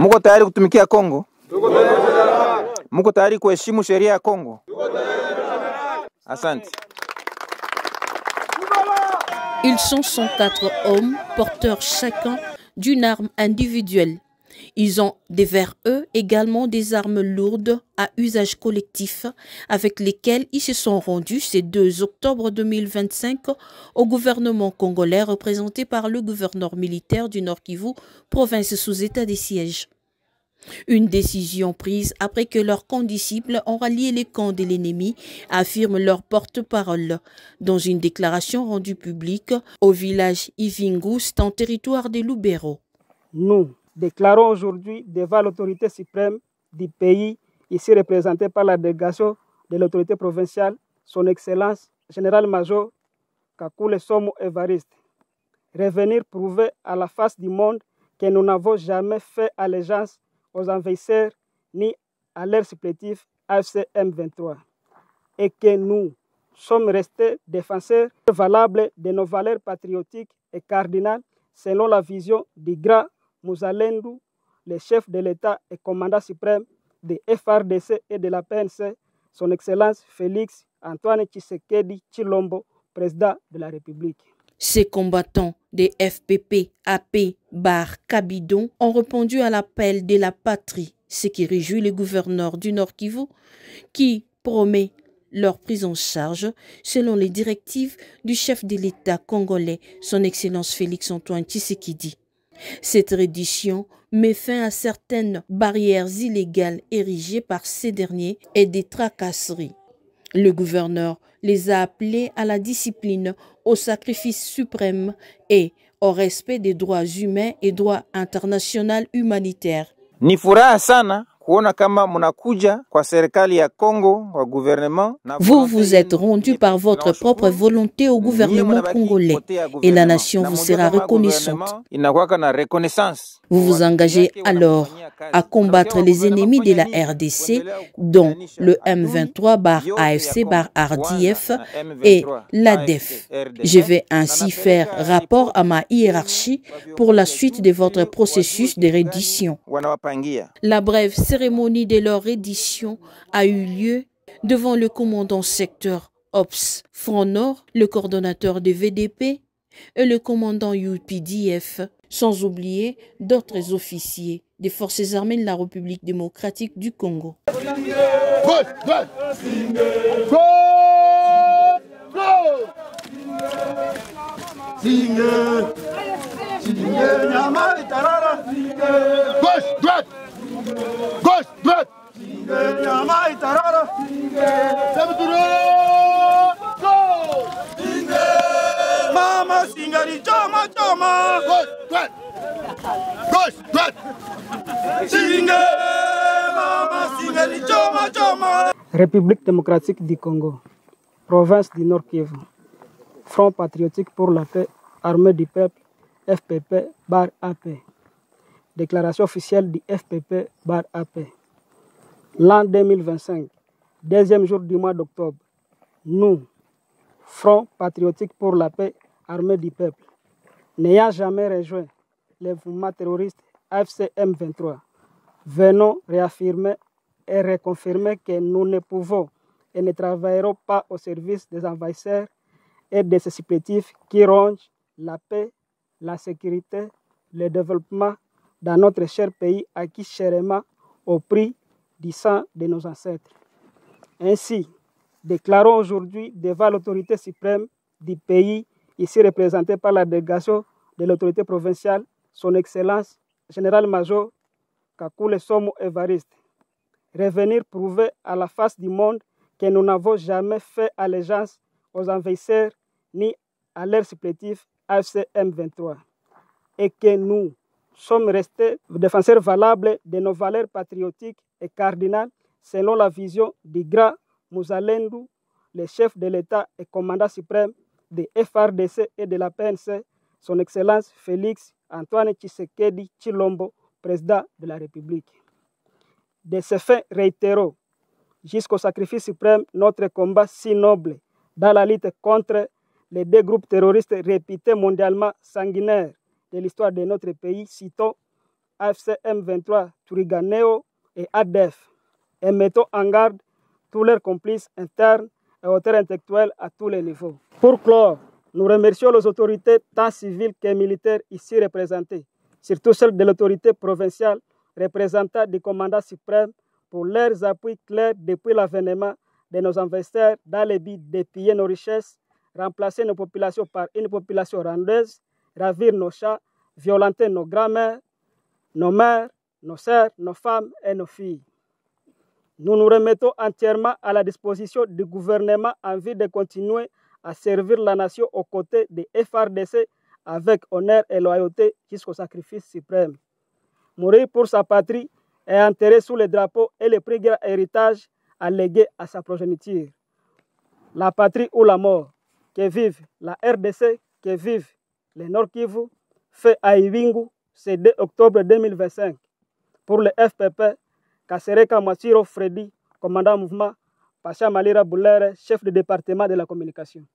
Muko tayari kutumikia Kongo? Muko tayari kuheshimu sheria ya Kongo? Asante. Ils sont 104 hommes, porteurs chacun d'une arme individuelle. Ils ont derrière eux également des armes lourdes à usage collectif avec lesquelles ils se sont rendus ce 2 octobre 2025 au gouvernement congolais représenté par le gouverneur militaire du Nord Kivu, province sous état de siège. Une décision prise après que leurs condisciples ont rallié les camps de l'ennemi, affirme leur porte-parole dans une déclaration rendue publique au village Ivingus, en territoire de Lubero. Nous déclarons aujourd'hui devant l'autorité suprême du pays, ici représentée par la délégation de l'autorité provinciale, son Excellence, Général-Major Kakule Somo Evariste, revenir prouver à la face du monde que nous n'avons jamais fait allégeance aux envahisseurs ni à leur supplétif AFC M23 et que nous sommes restés défenseurs valables de nos valeurs patriotiques et cardinales selon la vision du grand Muzalendo, le chef de l'État et commandant suprême de FRDC et de la PNC, son Excellence Félix Antoine Tshisekedi Tshilombo, président de la République. Ces combattants des FPP, AP, Bar, Kabidon ont répondu à l'appel de la patrie, ce qui réjouit le gouverneur du Nord Kivu qui promet leur prise en charge selon les directives du chef de l'État congolais, son Excellence Félix Antoine Tshisekedi. Cette reddition met fin à certaines barrières illégales érigées par ces derniers et des tracasseries. Le gouverneur les a appelés à la discipline, au sacrifice suprême et au respect des droits humains et droits internationaux humanitaires. Ni furaha sana kuona kama mnakuja kwa serikali ya Kongo, wa gouvernement. Vous vous êtes rendu par votre propre volonté au gouvernement congolais et la nation vous sera reconnaissante. Vous vous engagez alors à combattre les ennemis de la RDC, dont le M23/AFC/RDF et l'ADF. Je vais ainsi faire rapport à ma hiérarchie pour la suite de votre processus de reddition. La brève cérémonie de leur reddition a eu lieu devant le commandant secteur OPS Front Nord, le coordonnateur de VDP et le commandant UPDF, sans oublier d'autres officiers des forces armées de la République démocratique du Congo. Gauche, droite. Mama singari chama chama. Gauche, droite. Gauche, droite. Mama singari chama chama. République démocratique du Congo, province du Nord Kivu, Front patriotique pour la paix, armée du peuple, FPP/AP. Déclaration officielle du FPP/AP. L'an 2025, deuxième jour du mois d'octobre, nous, Front patriotique pour la paix, armée du peuple, n'ayant jamais rejoint les mouvements terroristes AFC M23, venons réaffirmer et reconfirmer que nous ne pouvons et ne travaillerons pas au service des envahisseurs et de ces supplétifs qui rongent la paix, la sécurité, le développement dans notre cher pays acquis chèrement au prix du sang de nos ancêtres. Ainsi, déclarons aujourd'hui devant l'autorité suprême du pays, ici représentée par la délégation de l'autorité provinciale, son Excellence, Général-Major Kakule Somo Evariste, revenir prouver à la face du monde que nous n'avons jamais fait allégeance aux envahisseurs ni à leur supplétif AFC M23 et que nous sommes restés défenseurs valables de nos valeurs patriotiques et cardinales selon la vision du grand Muzalendo, le chef de l'État et commandant suprême de FRDC et de la PNC, son Excellence Félix Antoine Tshisekedi Tshilombo, président de la République. De ces faits réitéraux, jusqu'au sacrifice suprême, notre combat si noble dans la lutte contre les deux groupes terroristes réputés mondialement sanguinaires de l'histoire de notre pays, citons AFC M23, Turiganeo et ADF, et mettons en garde tous leurs complices internes et auteurs intellectuels à tous les niveaux. Pour clore, nous remercions les autorités tant civiles que militaires ici représentées, surtout celles de l'autorité provinciale représentant du commandant suprême pour leurs appuis clairs depuis l'avènement de nos investisseurs dans le but de piller nos richesses, remplacer nos populations par une population rendeuse, ravir nos chats, violenter nos grands-mères, nos mères, nos sœurs, nos femmes et nos filles. Nous nous remettons entièrement à la disposition du gouvernement en vue de continuer à servir la nation aux côtés des FARDC avec honneur et loyauté jusqu'au sacrifice suprême. Mourir pour sa patrie et enterrer sous le drapeau est le plus grand héritage à léguer à sa progéniture. La patrie ou la mort, que vive la RDC, que vive le Nord Kivu, fait à Ibingu, c'est 2 octobre 2025. Pour le FPP, Kasereka Masiro Freddy, commandant mouvement, Pacha Malira Boulere, chef de département de la communication.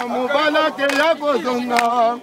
Mubala ke ya kozonga